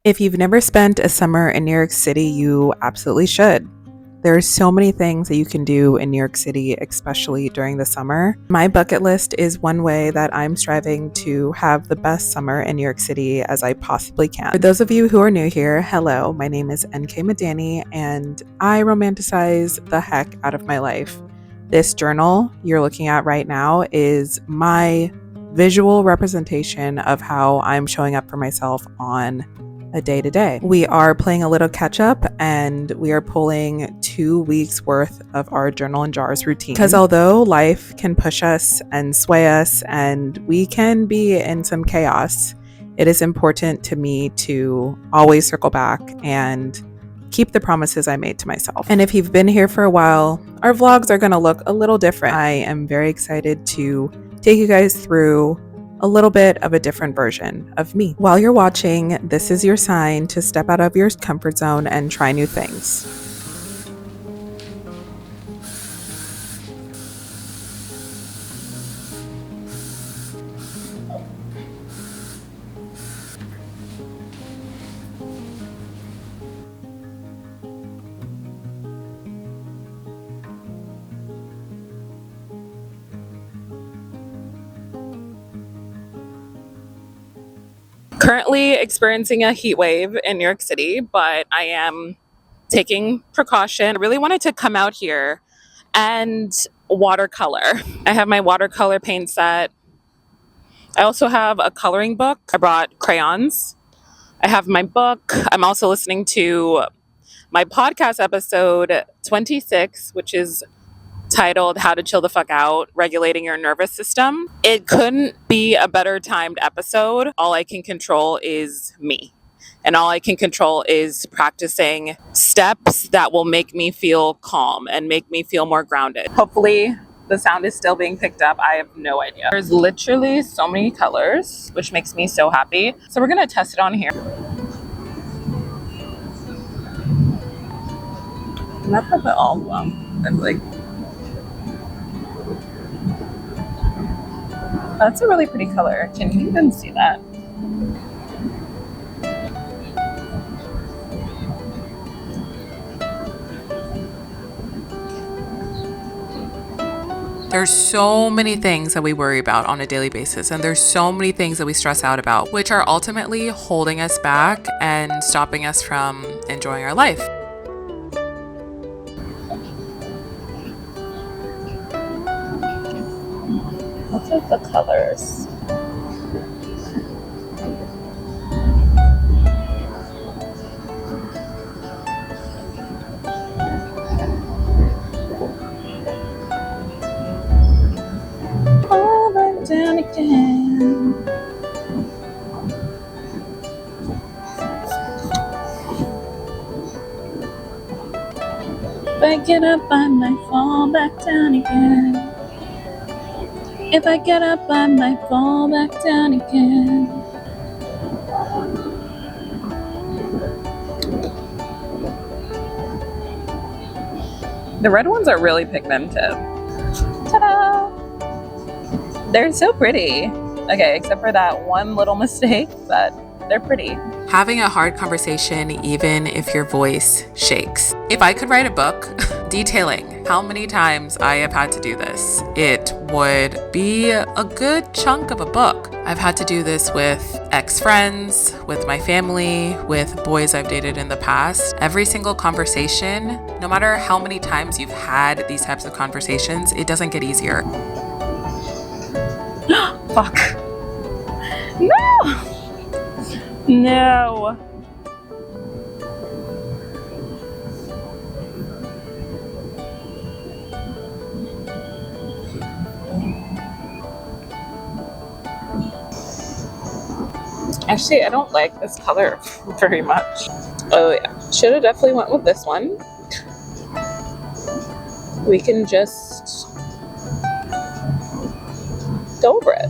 If you've never spent a summer in New York City, you absolutely should. There are so many things that you can do in New York City, especially during the summer. My bucket list is one way that I'm striving to have the best summer in New York City as I possibly can. For those of you who are new here, hello, my name is NK Madani, and I romanticize the heck out of my life. This journal you're looking at right now is my visual representation of how I'm showing up for myself on a day to day. We are playing a little catch up and we are pulling 2 weeks worth of our journal and jars routine. Because although life can push us and sway us and we can be in some chaos, it is important to me to always circle back and keep the promises I made to myself. And if you've been here for a while, our vlogs are going to look a little different. I am very excited to take you guys through a little bit of a different version of me. While you're watching, this is your sign to step out of your comfort zone and try new things. Currently experiencing a heat wave in New York City, but I am taking precaution. I really wanted to come out here and watercolor. I have my watercolor paint set. I also have a coloring book. I brought crayons. I have my book. I'm also listening to my podcast episode 26, which is titled How to Chill the Fuck Out, Regulating Your Nervous System. It couldn't be a better timed episode. All I can control is me. And all I can control is practicing steps that will make me feel calm and make me feel more grounded. Hopefully the sound is still being picked up. I have no idea. There's literally so many colors, which makes me so happy. So we're gonna test it on here. I'm not gonna put all of them. I'm like, that's a really pretty color. Can you even see that? There's so many things that we worry about on a daily basis, and there's so many things that we stress out about, which are ultimately holding us back and stopping us from enjoying our life. Look at the colors. Over down again. If I get up, I might fall back down again. If I get up, I might fall back down again. The red ones are really pigmented. Ta-da! They're so pretty. Okay, except for that one little mistake, but they're pretty. Having a hard conversation, even if your voice shakes. If I could write a book detailing how many times I have had to do this, it would be a good chunk of a book. I've had to do this with ex-friends, with my family, with boys I've dated in the past. Every single conversation, no matter how many times you've had these types of conversations, it doesn't get easier. Fuck. No! No. Actually, I don't like this color very much. Oh yeah, should have definitely went with this one. We can just go over it.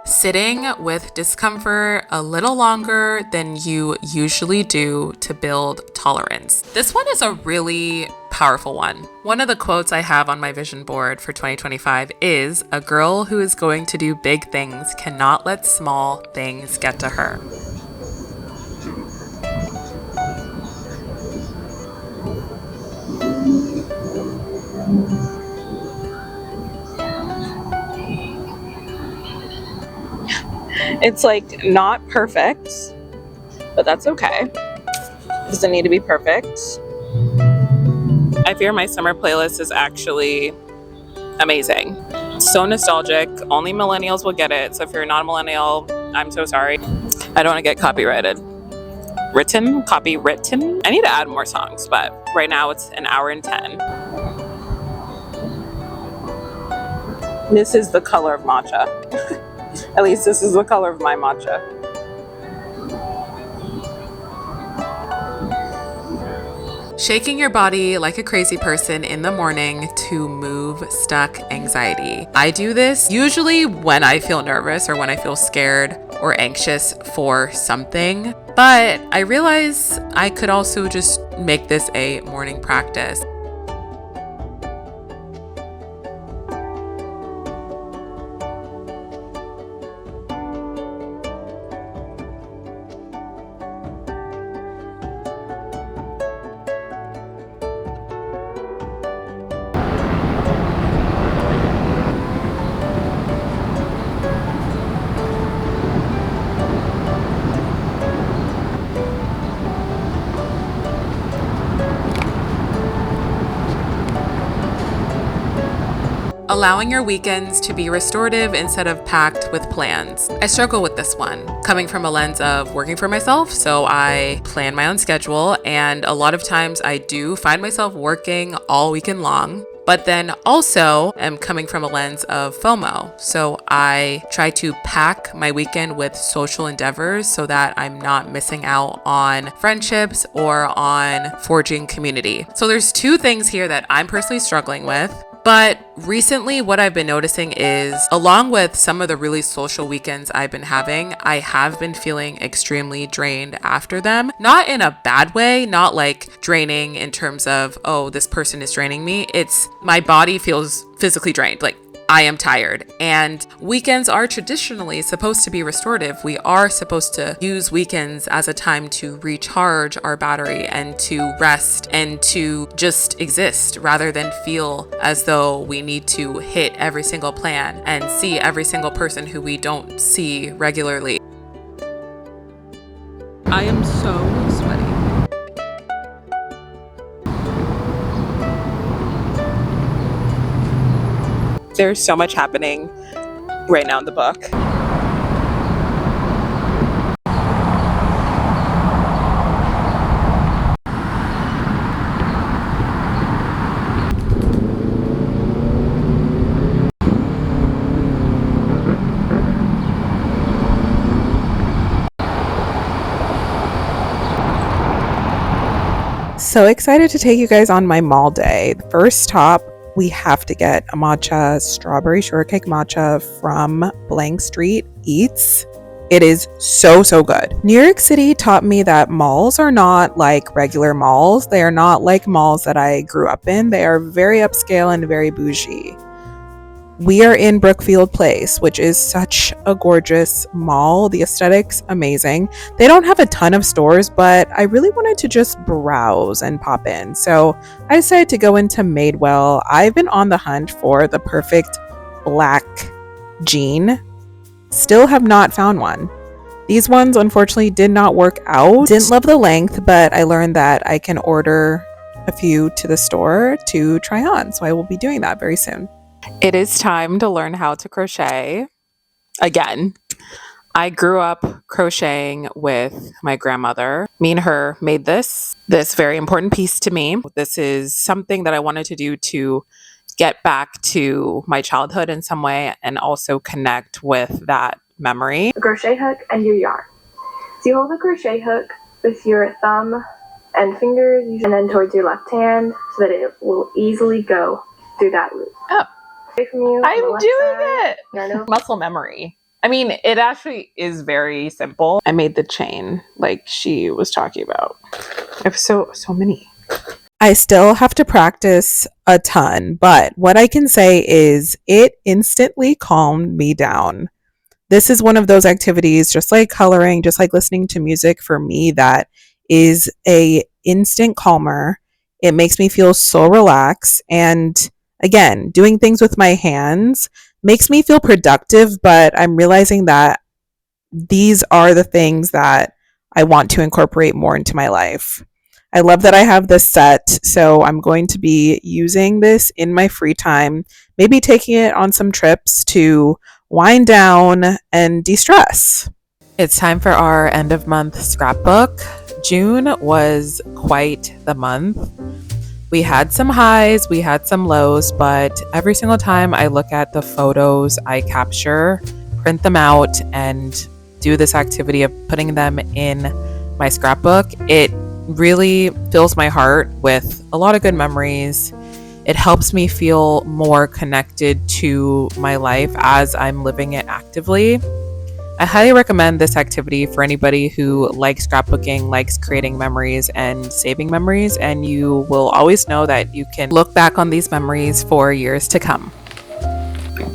Sitting with discomfort a little longer than you usually do to build tolerance. This one is a really powerful one. One of the quotes I have on my vision board for 2025 is, "A girl who is going to do big things cannot let small things get to her." It's like not perfect, but that's okay. It doesn't need to be perfect. I fear my summer playlist is actually amazing. So nostalgic. Only millennials will get it. So if you're not a millennial, I'm so sorry. I don't want to get copyrighted. Copywritten. I need to add more songs, but right now it's an hour and 10. This is the color of matcha. At least this is the color of my matcha. Shaking your body like a crazy person in the morning to move stuck anxiety. I do this usually when I feel nervous or when I feel scared or anxious for something, but I realize I could also just make this a morning practice. Allowing your weekends to be restorative instead of packed with plans. I struggle with this one, coming from a lens of working for myself, so I plan my own schedule, and a lot of times I do find myself working all weekend long. But then also am coming from a lens of FOMO. So I try to pack my weekend with social endeavors so that I'm not missing out on friendships or on forging community. So there's two things here that I'm personally struggling with. But recently, what I've been noticing is, along with some of the really social weekends I've been having, I have been feeling extremely drained after them. Not in a bad way, not like draining in terms of, oh, this person is draining me. It's my body feels physically drained. Like, I am tired. And weekends are traditionally supposed to be restorative. We are supposed to use weekends as a time to recharge our battery and to rest and to just exist rather than feel as though we need to hit every single plan and see every single person who we don't see regularly. I am so sweaty. There's so much happening right now in the book. So excited to take you guys on my mall day. First stop, we have to get a matcha, strawberry shortcake matcha from Blank Street Eats. It is so good. New York City taught me that malls are not like regular malls. They are not like malls that I grew up in. They are very upscale and very bougie. We are in Brookfield Place, which is such a gorgeous mall. The aesthetics amazing. They don't have a ton of stores, but I really wanted to just browse and pop in. So I decided to go into Madewell. I've been on the hunt for the perfect black jean. Still have not found one. These ones unfortunately did not work out. Didn't love the length, but I learned that I can order a few to the store to try on. So I will be doing that very soon. It is time to learn how to crochet again. I grew up crocheting with my grandmother. Me and her made this very important piece to me. This is something that I wanted to do to get back to my childhood in some way and also connect with that memory. A crochet hook and your yarn. So you hold the crochet hook with your thumb and fingers and then towards your left hand so that it will easily go through that loop. Oh. From you, I'm doing it! Muscle memory. I mean, it actually is very simple. I made the chain like she was talking about. I have so many. I still have to practice a ton, but what I can say is it instantly calmed me down. This is one of those activities, just like coloring, just like listening to music for me, that is a instant calmer. It makes me feel so relaxed, and again, doing things with my hands makes me feel productive, but I'm realizing that these are the things that I want to incorporate more into my life. I love that I have this set, so I'm going to be using this in my free time, maybe taking it on some trips to wind down and de-stress. It's time for our end of month scrapbook. June was quite the month. We had some highs, we had some lows, but every single time I look at the photos I capture, print them out, and do this activity of putting them in my scrapbook, it really fills my heart with a lot of good memories. It helps me feel more connected to my life as I'm living it actively. I highly recommend this activity for anybody who likes scrapbooking, likes creating memories and saving memories, and you will always know that you can look back on these memories for years to come.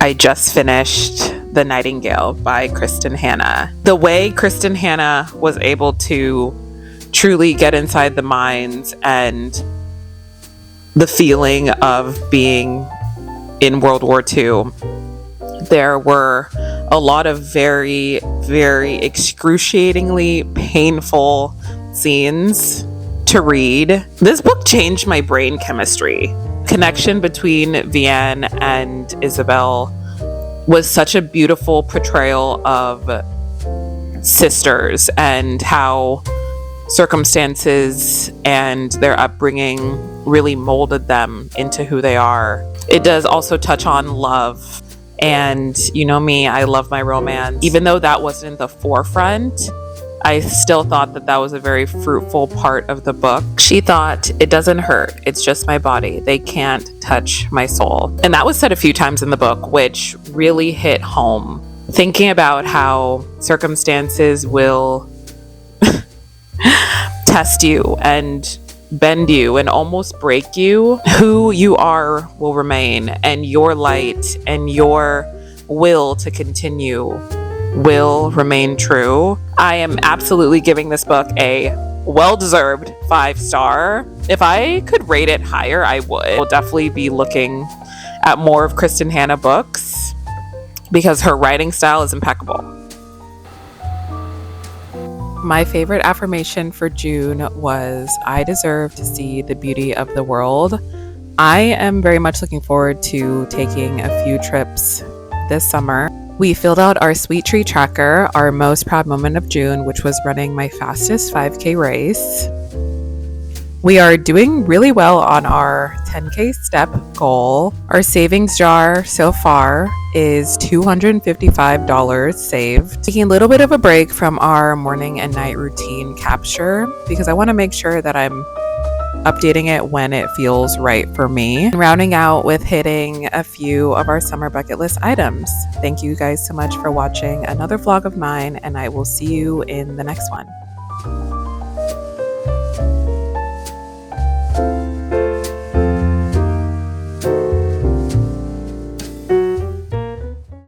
I just finished The Nightingale by Kristen Hanna. The way Kristen Hanna was able to truly get inside the minds and the feeling of being in World War II, there were a lot of very, very excruciatingly painful scenes to read. This book changed my brain chemistry. Connection between Vianne and Isabel was such a beautiful portrayal of sisters and how circumstances and their upbringing really molded them into who they are. It does also touch on love. And you know me, I love my romance. Even though that wasn't in the forefront, I still thought that that was a very fruitful part of the book. She thought, it doesn't hurt, it's just my body. They can't touch my soul. And that was said a few times in the book, which really hit home. Thinking about how circumstances will test you and bend you and almost break you, who you are will remain, and your light and your will to continue will remain true. I am absolutely giving this book a well-deserved 5-star. If I could rate it higher, I would. I'll definitely be looking at more of Kristen Hanna books because her writing style is impeccable. My favorite affirmation for June was, I deserve to see the beauty of the world. I am very much looking forward to taking a few trips this summer. We filled out our Sweet Tree Tracker, our most proud moment of June, which was running my fastest 5K race. We are doing really well on our 10K step goal. Our savings jar so far is $255 saved. Taking a little bit of a break from our morning and night routine capture because I want to make sure that I'm updating it when it feels right for me. And rounding out with hitting a few of our summer bucket list items. Thank you guys so much for watching another vlog of mine, and I will see you in the next one.